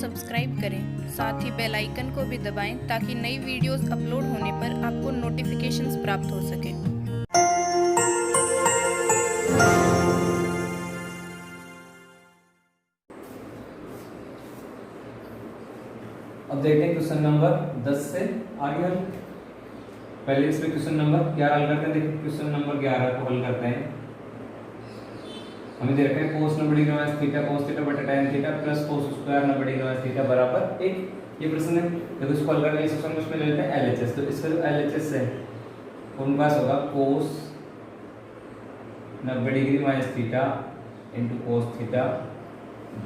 Subscribe करें, साथ ही bell icon को भी दबाएं ताकि नई वीडियोस अपलोड होने पर आपको नोटिफिकेशंस प्राप्त हो सके। अब देखते हैं क्वेश्चन नंबर 10 से आगे हम पहले इसमें क्वेश्चन नंबर 11 हल करते हैं। देखिए क्वेश्चन नंबर 11 को हल करते हैं। हमें दे रखा है cos 90 degree minus theta cos theta बटा tan theta plus cos square 90 degree minus theta बराबर 1। ये प्रश्न है। जब इसको हल करने के लिए सबसे उसमें ले लेते हैं LHS। तो इसका जो LHS है उनके पास होगा cos 90 degree minus theta into cos theta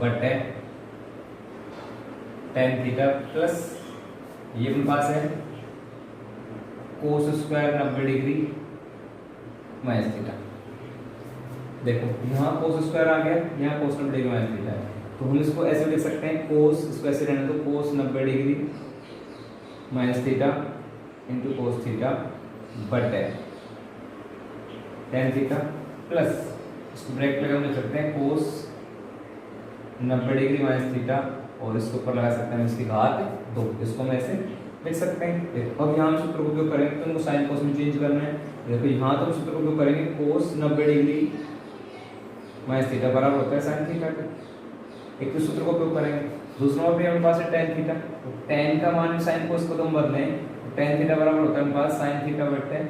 बटे tan थीटा प्लस ये उनके पास है cos square 90 degree minus theta. देखो यहाँ cos स्क्वायर आ गया, यहाँ cos 90 डिग्री माइनस थीटा है, तो हम इसको ऐसे लिख सकते हैं cos इसको ऐसे रहने दो cos 90 degree minus theta into cos theta बटे tan थीटा प्लस इसको ब्रैकेट लगा लिख सकते हैं cos 90 डिग्री माइनस थीटा और इसके ऊपर लगा सकते हैं इसकी घात 2। इसको हम ऐसे लिख सकते हैं। अब यहाँ हम सूत्र को उपयोग करेंगे तो उनको साइन कोस में चेंज करना है। देखो यहाँ तो हम सूत्र को उपयोग करेंगे cos 90 डिग्री माइनस थीटा बराबर होता है साइन थीटा का। एक तो सूत्र को उपयोग करेंगे, दूसरा भी हमारे पास है tan थीटा। तो tan का मान साइन कोस को तो हम बदलें तो tan थीटा बराबर होता है हमारे पास साइन थीटा बटे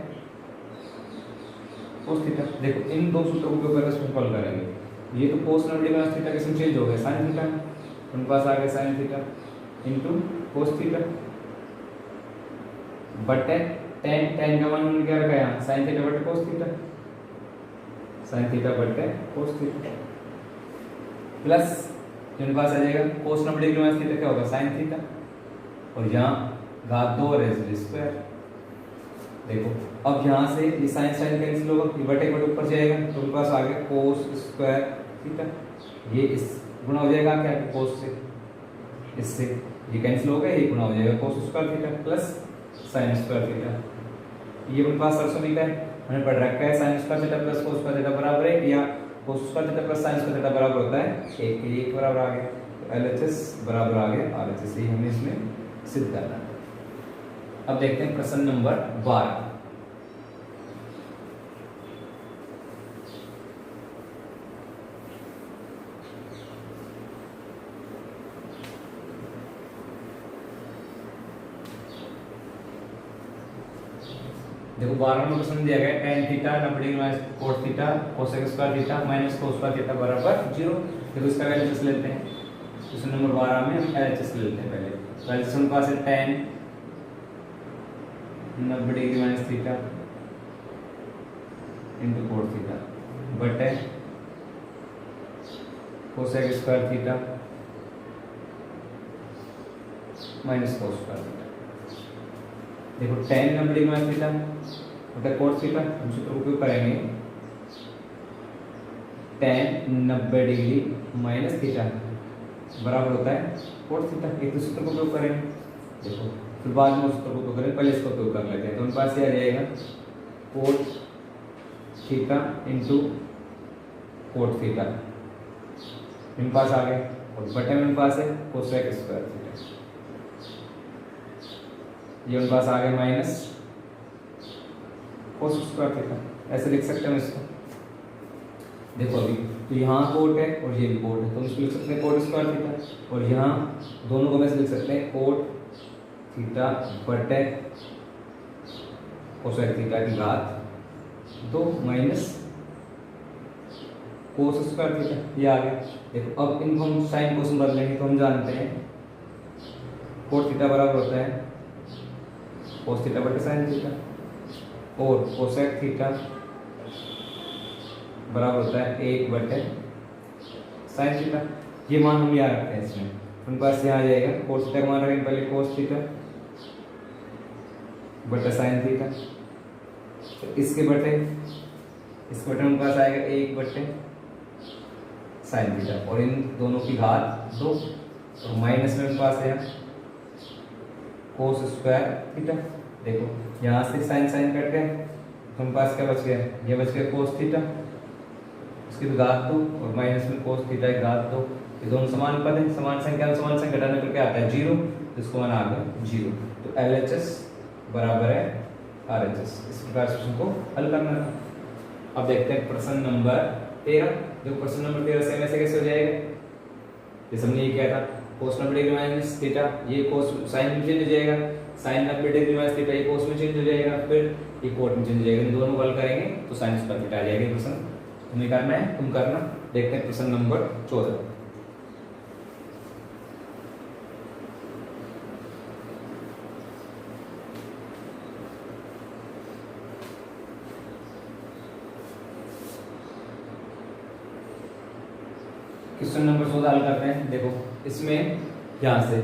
कोस थीटा। देखो इन दो सूत्रों को उपयोग करके इसको हल करेंगे। ये तो cos 90 डिग्री माइनस थीटा के इसमें चेंज हो गया साइन थीटा, उनके पास आ गया sine theta into cos theta बटे tan का मान हमने क्या रखा यहाँ साइन थीटा बटे कोस थीटा, साइन थीटा बटे कोस थीटा प्लस इनके पास आ जाएगा cos 90 डिग्री माइनस थीटा क्या होगा साइन थीटा और यहाँ घात 2 रेज़ स्क्वायर। देखो अब यहाँ से ये साइन साइन कैंसिल होगा, ये बटे बटे ऊपर जाएगा तो उनके पास आ गया cos स्क्वायर थीटा। ये इस गुणा हो जाएगा क्या cos से, इससे ये कैंसिल हो गया, ये गुणा हो जाएगा cos square theta plus sine square theta. ये उनके पास सरसों लिखा है, हमने पढ़ रखा है sine square theta plus cos square theta बराबर 1 या cos square theta plus sine square theta बराबर होता है 1 के। 1 बराबर आ गया तो LHS बराबर आ गया RHS। ही हमें इसमें सिद्ध करना है। अब देखते हैं प्रश्न नंबर 12। देखो 12 नंबर क्वेश्चन दिया गया tan theta 90 degree minus cos theta cosec square theta minus cos square theta बराबर 0। देखो इसका LHS लेते हैं। क्वेश्चन नंबर 12 में हम LHS लेते हैं। पहले तो LHS हमारे पास है tan 90 degree minus theta into cos theta बटे cosec square theta minus cos square theta. देखो tan 90 डिग्री माइनस थीटा बटा cos थीटा हम सूत्र उपयोग करेंगे tan 90 डिग्री माइनस थीटा बराबर होता है cos थीटा। एक तो सूत्र को उपयोग करेंगे, देखो फिर बाद में सूत्र को उपयोग करेंगे, पहले इसका उपयोग कर लेते हैं। तो उनके पास ये आ जाएगा cos theta into cos theta इनके पास आ गया और बटे में इनके पास है cosec स्क्वायर थीटा। ये उनके पास आ गया माइनस cos स्क्वायर थीटा। ऐसे लिख सकते हैं इसको। देखो अभी तो यहाँ कोट है और ये भी कोट है तो हम इसको लिख सकते हैं कोट स्क्वायर थीटा और यहाँ दोनों को मैं लिख सकते हैं कोट थीटा बटे कोसेक थीटा की घात 2 माइनस cos स्क्वायर थीटा। ये आ गया। देखो अब इनको हम साइन कोस में बदलेंगे तो हम जानते हैं कोट थीटा बराबर होता है cos थीटा बटे साइन थीटा और कोसेक थीटा बराबर होता है 1 बटे साइन थीटा। ये मान हम याद रखते हैं इसमें। उनके पास यहाँ आ जाएगा cos थीटा का मान रखेंगे पहले cos थीटा बटे साइन थीटा तो इसके बटे उनके पास आएगा 1 बटे साइन थीटा और इन दोनों की घात 2 और माइनस में उनके पास है cos स्क्वायर थीटा। देखो यहाँ से साइन साइन कट गए तो हमारे पास क्या बच गया, ये बच गया cos थीटा, उसकी घात 2 और माइनस में cos थीटा की घात 2 ये दोनों समान पद है, समान संख्या घटाने पर क्या आता है 0, तो इसको माना आ गया 0। तो LHS बराबर है RHS। इस प्रकार से प्रश्न को हल करना था। अब देखते हैं प्रश्न नंबर 13। जो प्रश्न नंबर 13 सेम ऐसे कैसे हो जाएगा, जैसे हमने ये किया था cos 90 डिग्री माइनस थीटा, ये cos sin में चेंज हो जाएगा, sin 90 डिग्री माइनस थीटा ये cos में चेंज हो जाएगा, फिर ये cot में चेंज हो जाएगा। इन दोनों को हल करेंगे तो sin स्क्वायर थीटा आ जाएगा। प्रश्न तुम्हें करना है, तुम करना। देखते हैं प्रश्न नंबर 14। क्वेश्चन नंबर 14 हल करते हैं। देखो इसमें यहाँ से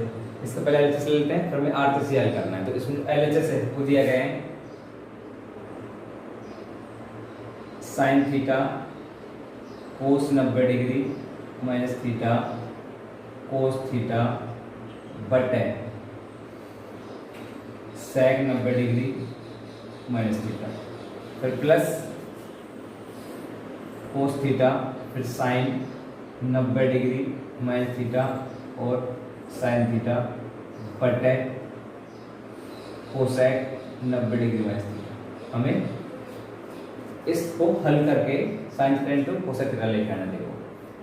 इसका पहले LHS ले लेते हैं, फिर हमें RHS हल करना है। तो इसमें LHS है वो दिया गया है sin theta cos 90 degree minus theta cos theta बटे sec 90 डिग्री माइनस थीटा, फिर प्लस cos थीटा, फिर sin 90 डिग्री माइनस थीटा और sin थीटा बटे कोसेक 90 डिग्री माइनस थीटा। हमें इसको हल करके sin theta into cosec theta लेके आना। देखो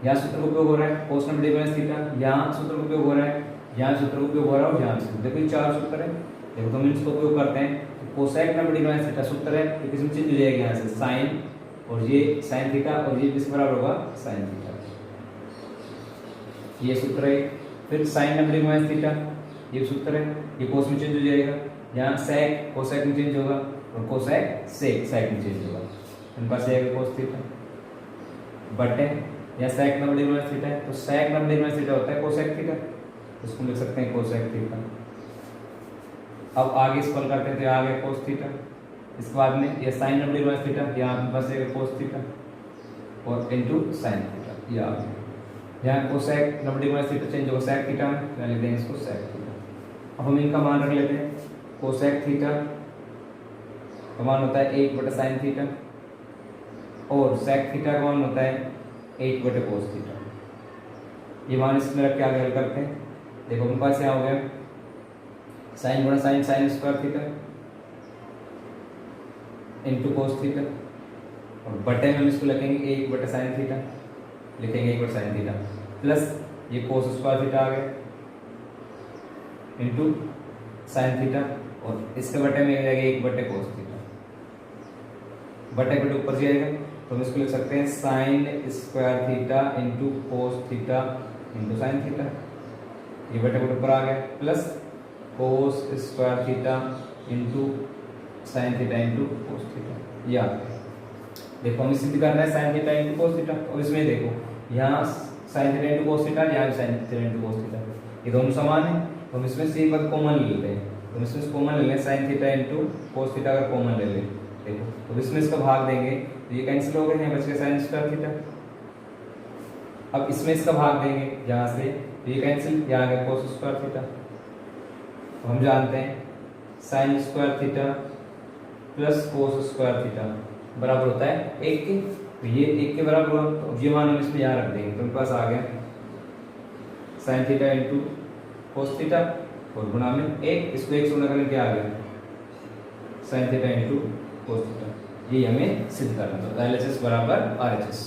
यहाँ सूत्र का उपयोग हो रहा है cos 90 डिग्री माइनस थीटा, यहाँ सूत्र का उपयोग हो रहा है, यहाँ सूत्र का उपयोग हो रहा है और यहाँ सूत्र। देखो ये चार सूत्र है। देखो हम इसको उपयोग करते हैं। कोसेक 90 डिग्री माइनस थीटा सूत्र है, तो किसमें चेंज हो जाएगा यहाँ से sin, और ये sin थीटा और ये किस बराबर होगा sin थीटा, ये सूत्र है। फिर sin 90 डिग्री माइनस थीटा ये सूत्र है, ये कोस में चेंज हो जाएगा, यहाँ sec कोसेक में चेंज होगा और कोसेक sec में चेंज होगा। इनके पास आएगा cos थीटा बटे यहाँ sec 90 डिग्री माइनस थीटा है, तो sec 90 डिग्री माइनस थीटा होता है कोसेक थीटा, इसको लिख सकते हैं कोसेक थीटा। अब आगे इसको हल करते हैं तो यहाँ आ गया cos थीटा, इसके बाद में ये sin 90 डिग्री माइनस थीटा, यहाँ आपके पास आएगा cos थीटा और इनटू sin थीटा, ये आ गया। यहाँ cosec 90 degree minus theta change होगा sec थीटा में, तो लिख देंगे इसको sec थीटा। अब हम इनका मान रख लेते हैं। कोसेक थीटा का मान होता है 1/sin थीटा और sec थीटा का मान होता है 1/cos थीटा। ये मान इसमें रख के आगे हल करते हैं। देखो अपने पास यहाँ हो गया sin गुणा sin square theta into cos theta और बटे में हम इसको लिखेंगे 1/sin थीटा, लिखेंगे 1/sin थीटा प्लस ये cos स्क्वायर थीटा आ गया इनटू sin थीटा और इसके बटे में जाएगा 1/cos थीटा, बटे बटे ऊपर जाएगा तो हम इसको लिख सकते हैं sin square theta into cos theta into sin theta, ये बटे बटे ऊपर आ गया plus cos square theta into sin theta into cos theta, ये आ गया। देखो हमें सिद्ध करना है sin theta into cos theta, और इसमें देखो यहाँ sin theta into cos theta, यहाँ sin theta into cos theta, ये दोनों समान है। तो हम इसमें से एक बार कॉमन ले लेते हैं, तो हम इसमें कॉमन ले लें sin theta into cos theta अगर कॉमन ले लें, देखो तो इसमें इसका भाग देंगे तो ये कैंसिल हो गए, यहाँ बच गया sin स्क्वायर थीटा। अब इसमें इसका भाग देंगे यहाँ से तो ये कैंसिल, यहाँ आ गया cos स्क्वायर थीटा। तो हम जानते हैं sin square theta plus cos square theta बराबर होता है 1 के, तो ये 1 के बराबर हुआ। तो ये मान हम इसमें यहाँ रख देंगे, तो मेरे पास आ गया sin theta into cos theta और गुणा में 1, इसको 1 से गुणा करके क्या आ गया sin theta into cos theta. ये हमें सिद्ध करना था। LHS बराबर RHS।